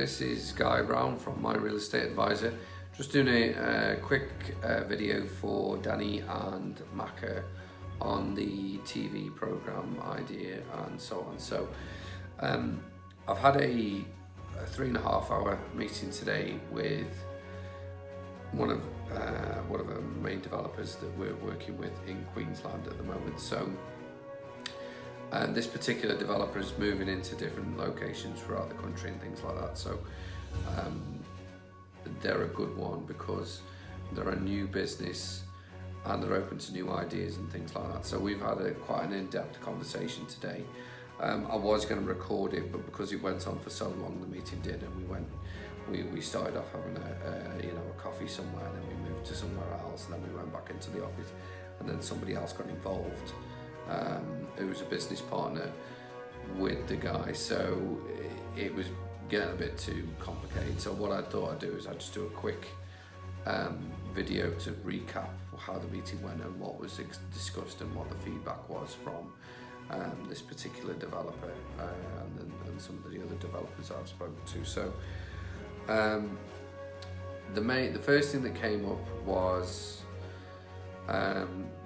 this is Guy Brown from My Real Estate Advisor. Just doing a quick video for Danny and Maka on the TV program idea and so on. So I've had a 3.5 hour meeting today with one of the main developers that we're working with in Queensland at the moment. So this particular developer is moving into different locations throughout the country and things like that. So they're a good one because they're a new business and they're open to new ideas and things like that. So we've had quite an in-depth conversation today. I was going to record it, but because it went on for so long, the meeting did, and we started off having a coffee somewhere, and then we moved to somewhere else, and then we went back into the office, and then somebody else got involved, who was a business partner with the guy. So it was getting a bit too complicated. So what I thought I'd do is I'd just do a quick video to recap how the meeting went and what was discussed and what the feedback was from this particular developer and some of the other developers I've spoken to. So the first thing that came up was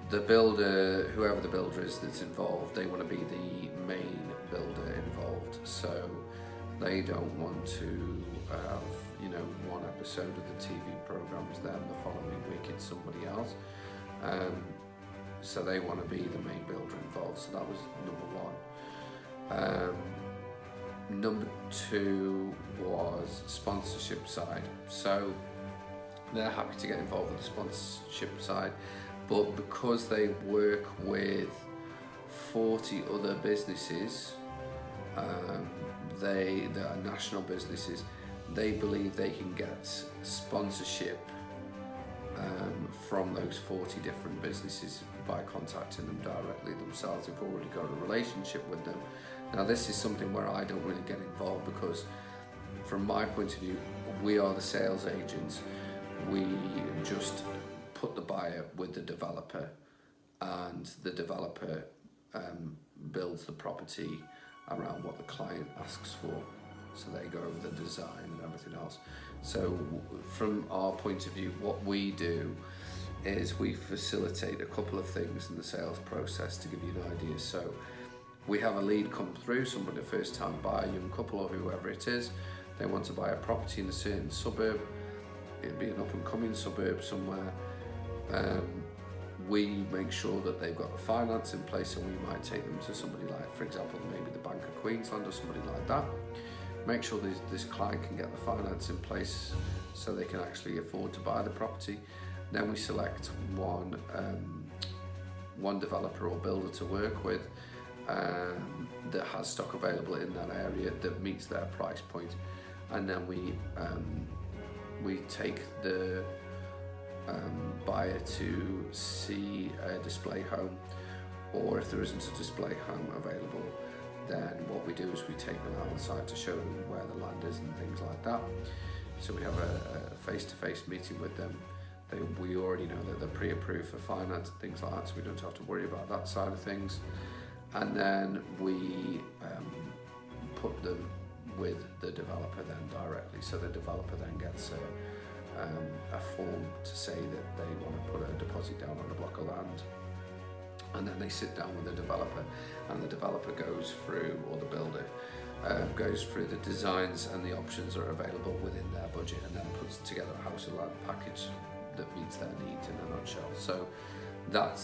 the builder, whoever the builder is that's involved, they want to be the main builder involved. So they don't want to have one episode of the TV program's them, the following week it's somebody else. So they want to be the main builder involved. So that was number one. Number two was sponsorship side. So they're happy to get involved with the sponsorship side, but because they work with 40 other businesses, they are national businesses, they believe they can get sponsorship from those 40 different businesses by contacting them directly themselves. They've already got a relationship with them. Now this is something where I don't really get involved, because from my point of view, we are the sales agents. We just put the buyer with the developer, and the developer builds the property around what the client asks for. So they go over the design and everything else. So from our point of view, what we do is we facilitate a couple of things in the sales process to give you an idea. So we have a lead come through, somebody, a first time buyer, young couple or whoever it is, they want to buy a property in a certain suburb. It'd be an up and coming suburb somewhere. We make sure that they've got the finance in place, and we might take them to somebody like, for example, maybe the Bank of Queensland or somebody like that. Make sure this client can get the finance in place so they can actually afford to buy the property. Then we select one developer or builder to work with that has stock available in that area that meets their price point, and then we take the buyer to see a display home, or if there isn't a display home available, then what we do is we take them outside to show them where the land is and things like that. So we have a face-to-face meeting with them. We already know that they're pre-approved for finance and things like that, so we don't have to worry about that side of things. And then we put them with the developer then directly. So the developer then gets a form to say that they want to put a deposit down on a block of land. And then they sit down with the developer, and the developer goes through, or the builder goes through the designs and the options that are available within their budget, and then puts together a house and land package that meets their needs in a nutshell. So that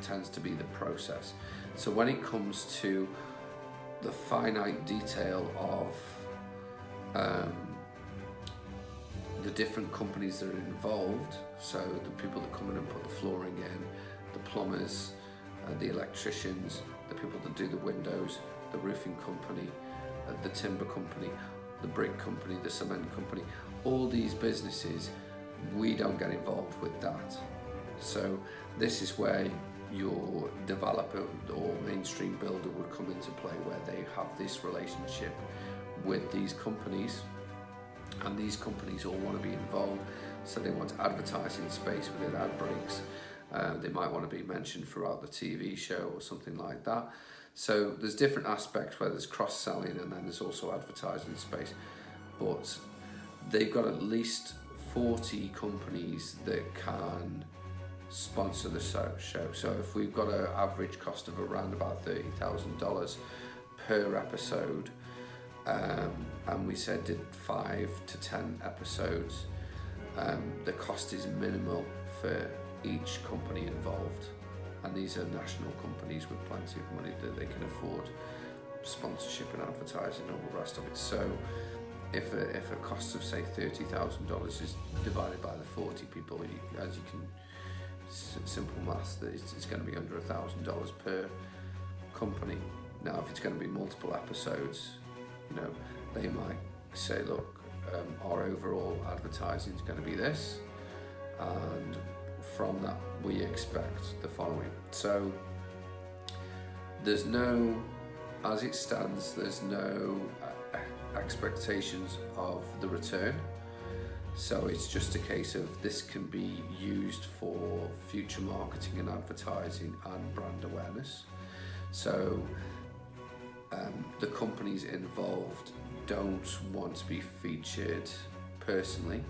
tends to be the process. So when it comes to the finite detail of the different companies that are involved, so the people that come in and put the flooring in, the plumbers, the electricians, the people that do the windows, the roofing company, the timber company, the brick company, the cement company, all these businesses, we don't get involved with that. So this is where your developer or mainstream builder would come into play, where they have this relationship with these companies, and these companies all want to be involved. So they want advertising space within ad breaks. They might want to be mentioned throughout the TV show or something like that. So there's different aspects where there's cross-selling, and then there's also advertising space. but they've got at least 40 companies that can sponsor the show. So if we've got an average cost of around about $30,000 per episode, and we said did 5 to 10 episodes, the cost is minimal for each company involved, and these are national companies with plenty of money that they can afford sponsorship and advertising and all the rest of it. So if a cost of say $30,000 is divided by the 40 people, as you can, simple maths, that it's going to be under $1,000 per company. Now if it's going to be multiple episodes, you know, they might say, look, our overall advertising is going to be this, and from that we expect the following. So there's no, as it stands, there's no expectations of the return. So it's just a case of this can be used for future marketing and advertising and brand awareness. So the companies involved don't want to be featured personally,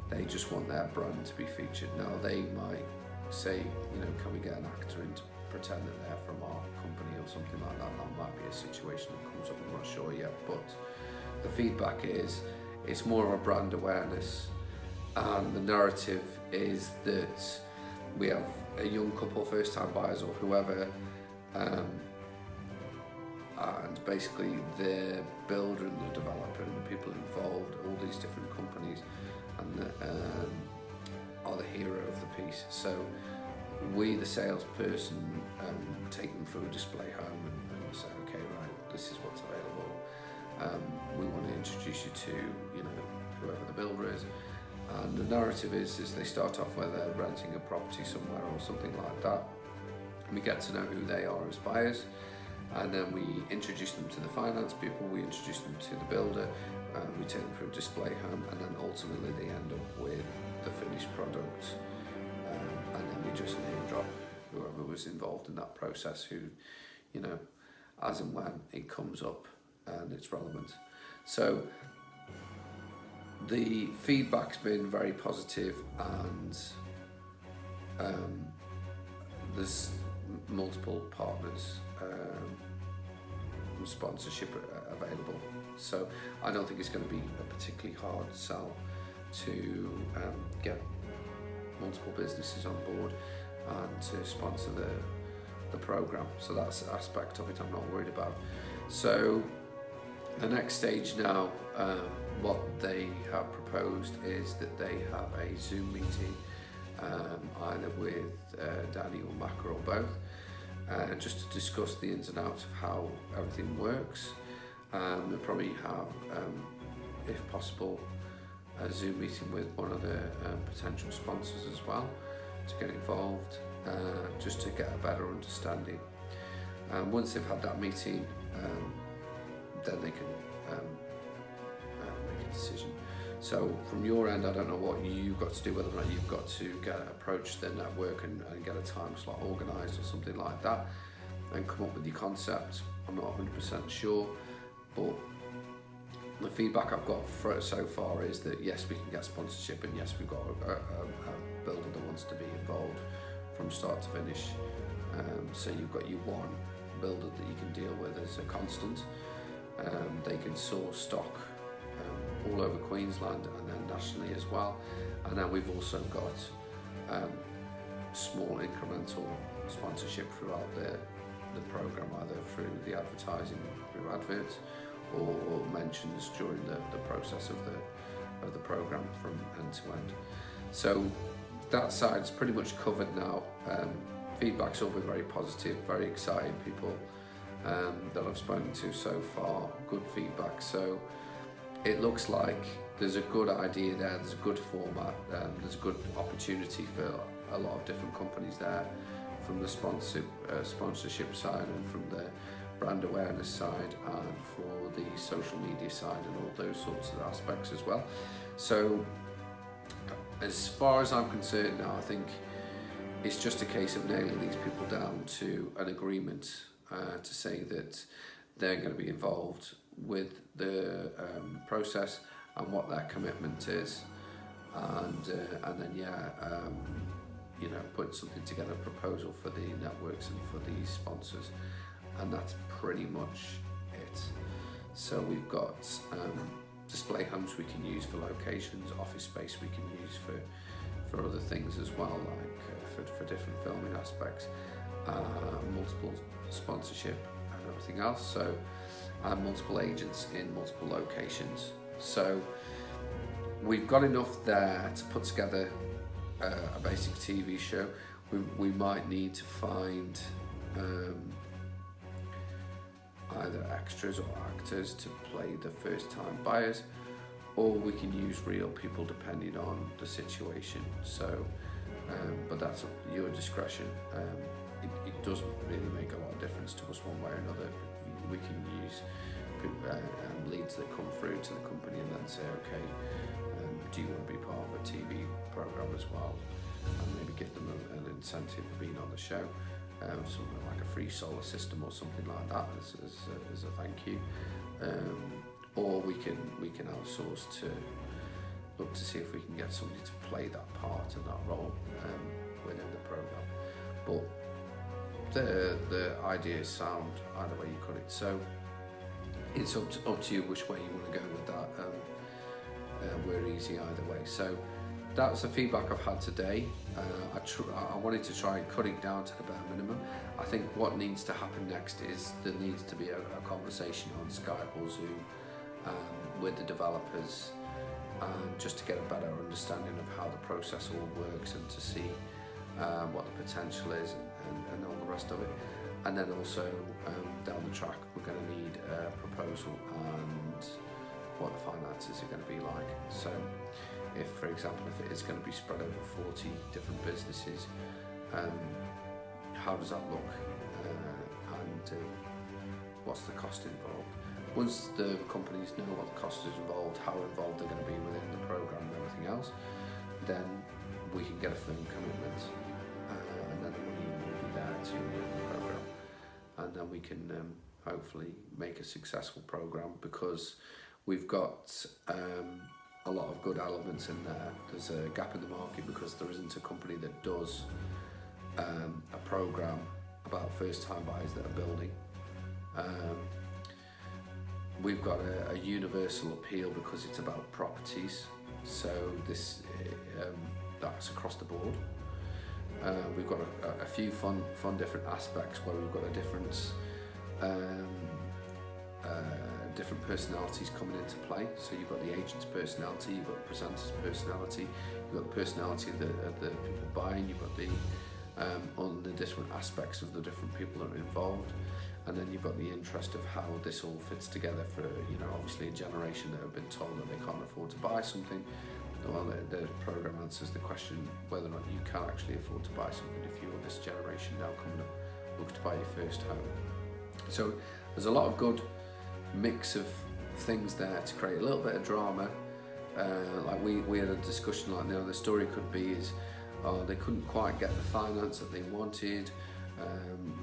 they just want their brand to be featured. Now they might say, you know, can we get an actor in to pretend that they're from our company or something like that. That might be a situation that comes up, I'm not sure yet, but the feedback is it's more of a brand awareness, and the narrative is that we have a young couple, first time buyers or whoever, and basically the builder and the developer and the people involved, all these different companies, and are the hero of the piece. So we, the salesperson, take them through a display home and say, okay, right, this is what's available. We want to introduce you to, you know, whoever the builder is. And the narrative is they start off where they're renting a property somewhere or something like that. We get to know who they are as buyers, and then we introduce them to the finance people, we introduce them to the builder, we take them through a display home, and then ultimately they end up with the finished product, and then we just name drop whoever was involved in that process, who, you know, as and when it comes up and it's relevant. So the feedback's been very positive, and there's multiple partners and sponsorship available. So I don't think it's going to be a particularly hard sell to get multiple businesses on board and to sponsor the program. So that's an aspect of it I'm not worried about. So the next stage now, what they have proposed is that they have a Zoom meeting, either with Danny or Macca or both, just to discuss the ins and outs of how everything works. They'll probably have, if possible, a Zoom meeting with one of the potential sponsors as well to get involved, just to get a better understanding. Once they've had that meeting, then they can make a decision. So from your end, I don't know what you've got to do, whether or not you've got to approach the network and get a time slot organised or something like that and come up with your concept. I'm not 100% sure, but the feedback I've got so far is that yes, we can get sponsorship, and yes, we've got a builder that wants to be involved from start to finish. So you've got your one builder that you can deal with as a constant. They can source stock all over Queensland and then nationally as well. And then we've also got small incremental sponsorship throughout the program, either through the advertising, through adverts, or mentions during the process of the program from end to end. So that side's pretty much covered now. Feedback's all been very positive, very excited people that I've spoken to so far, good feedback. So it looks like there's a good idea there, there's a good format, there's a good opportunity for a lot of different companies there, from the sponsorship side and from the brand awareness side and for the social media side and all those sorts of aspects as well. So as far as I'm concerned now, I think it's just a case of nailing these people down to an agreement to say that they're going to be involved with the process, and what their commitment is, and then put something together, a proposal for the networks and for the sponsors, and that's pretty much it. So we've got display homes we can use for locations, office space we can use for other things as well, like for different filming aspects, multiple sponsorship and everything else. So multiple agents in multiple locations. So we've got enough there to put together a basic TV show. We might need to find either extras or actors to play the first time buyers, or we can use real people depending on the situation. So but that's your discretion. It doesn't really make a lot of difference to us one way or another. We can use leads that come through to the company and then say, okay, do you want to be part of a TV program as well, and maybe give them an incentive for being on the show, something like a free solar system or something like that as a thank you, or we can outsource to look to see if we can get somebody to play that part and that role within the program. But the idea is sound either way you cut it. So it's up to you which way you want to go with that. We're easy either way. So that's the feedback I've had today. I wanted to try and cut it down to the bare minimum. I think what needs to happen next is there needs to be a conversation on Skype or Zoom with the developers, just to get a better understanding of how the process all works and to see what the potential is and all the rest of it. And then also down the track we're going to need a proposal and what the finances are going to be like. So if, for example, if it is going to be spread over 40 different businesses, how does that look, and what's the cost involved? Once the companies know what the cost is involved, how involved they're going to be within the program and everything else, then we can get a firm commitment, and then the money will be there to run the program, and then we can hopefully make a successful program, because we've got a lot of good elements in there. There's a gap in the market because there isn't a company that does a program about first-time buyers that are building. We've got a universal appeal because it's about properties, so this that's across the board. We've got a few fun different aspects where we've got a different personalities coming into play. So you've got the agent's personality, you've got the presenter's personality, you've got the personality of the people buying, you've got the on the different aspects of the different people that are involved, and then you've got the interest of how this all fits together for, obviously a generation that have been told that they can't afford to buy something. Well, the program answers the question whether or not you can actually afford to buy something if you're this generation now coming up looking to buy your first home. So there's a lot of good mix of things there to create a little bit of drama. Like we had a discussion, like, the story could be is, they couldn't quite get the finance that they wanted.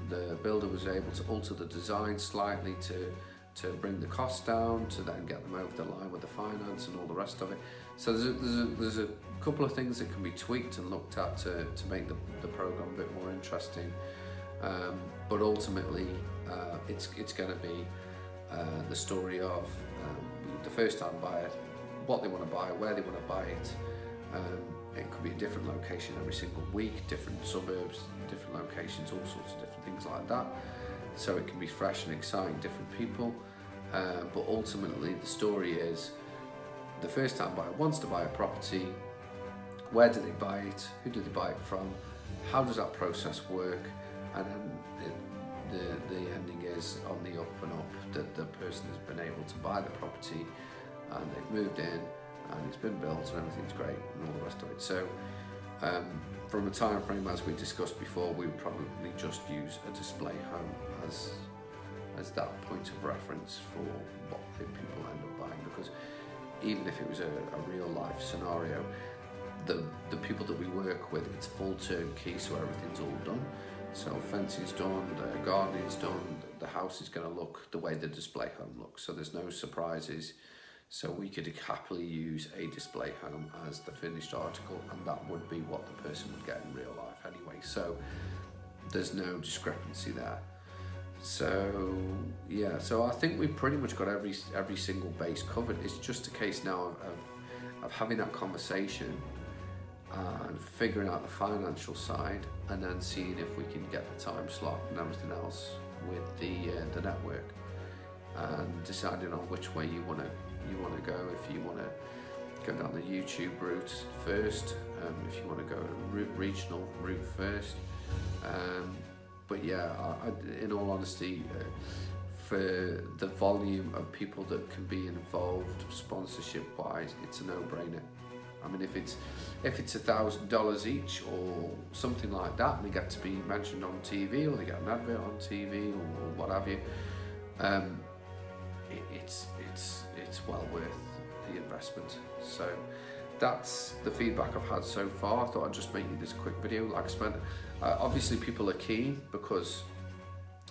The builder was able to alter the design slightly to bring the cost down, to then get them over the line with the finance and all the rest of it. So there's a couple of things that can be tweaked and looked at to make the program a bit more interesting. But ultimately, it's going to be the story of the first-time buyer, what they want to buy, where they want to buy it. It could be a different location every single week, different suburbs, different locations, all sorts of different things like that. So it can be fresh and exciting, different people. But ultimately, the story is the first-time buyer wants to buy a property. Where do they buy it? Who do they buy it from? How does that process work? And then the ending is on the up and up, that the person has been able to buy the property and they've moved in and it's been built and everything's great and all the rest of it. So from a time frame, as we discussed before, we would probably just use a display home as that point of reference for what people end up buying, because even if it was a real life scenario, the people that we work with, it's full turnkey, so everything's all done. So fencing's done, the gardening's done, the house is going to look the way the display home looks, so there's no surprises. So we could happily use a display home as the finished article, and that would be what the person would get in real life anyway. So there's no discrepancy there. So yeah, so I think we've pretty much got every single base covered. It's just a case now of having that conversation and figuring out the financial side, and then seeing if we can get the time slot and everything else with the network, and deciding on which way you want to go. If you want to go down the YouTube route first, if you want to go regional route first. But yeah, in all honesty, for the volume of people that can be involved sponsorship-wise, it's a no-brainer. I mean, if it's $1,000 each or something like that, and they get to be mentioned on TV, or they get an advert on TV, or what have you, it's well worth the investment. So that's the feedback I've had so far. I thought I'd just make you this quick video. Like I said, obviously people are keen because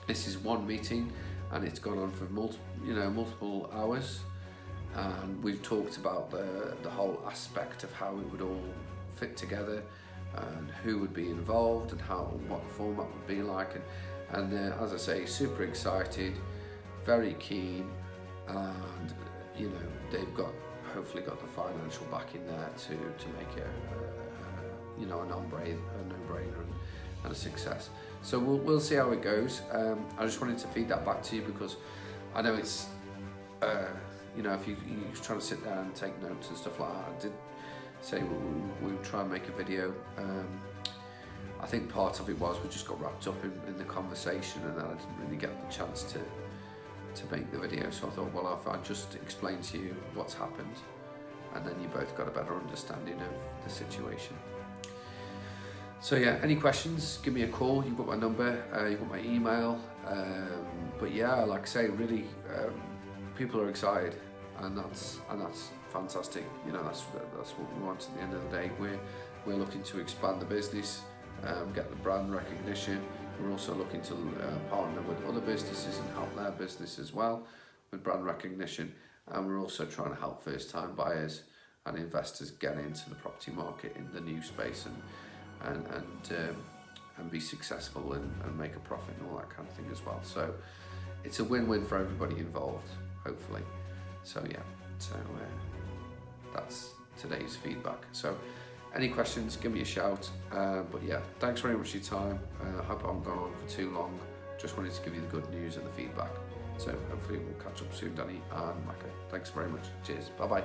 this is one meeting and it's gone on for multiple hours, and we've talked about the whole aspect of how it would all fit together and who would be involved and what the format would be like, and as I say, super excited, very keen, and they've hopefully got the financial backing there to make it a no-brainer and a success. So we'll see how it goes. I just wanted to feed that back to you because I know it's if you're trying to sit there and take notes and stuff like that. I did say we would try and make a video. I think part of it was we just got wrapped up in the conversation, and then I didn't really get the chance to make the video. So I thought, well, if I just explain to you what's happened, and then you both got a better understanding of the situation. So yeah, any questions, give me a call. You've got my number, you've got my email. But yeah, like I say, really, people are excited, and that's fantastic. That's what we want at the end of the day. We're looking to expand the business, get the brand recognition. We're also looking to partner with other businesses and help their business as well with brand recognition. And we're also trying to help first-time buyers and investors get into the property market in the new space and be successful and make a profit and all that kind of thing as well. So it's a win-win for everybody involved, hopefully. So yeah, that's today's feedback. So any questions, give me a shout. But yeah, thanks very much for your time. I hope I haven't gone on for too long. Just wanted to give you the good news and the feedback. So hopefully we'll catch up soon, Danny and Maka. Thanks very much. Cheers. Bye-bye.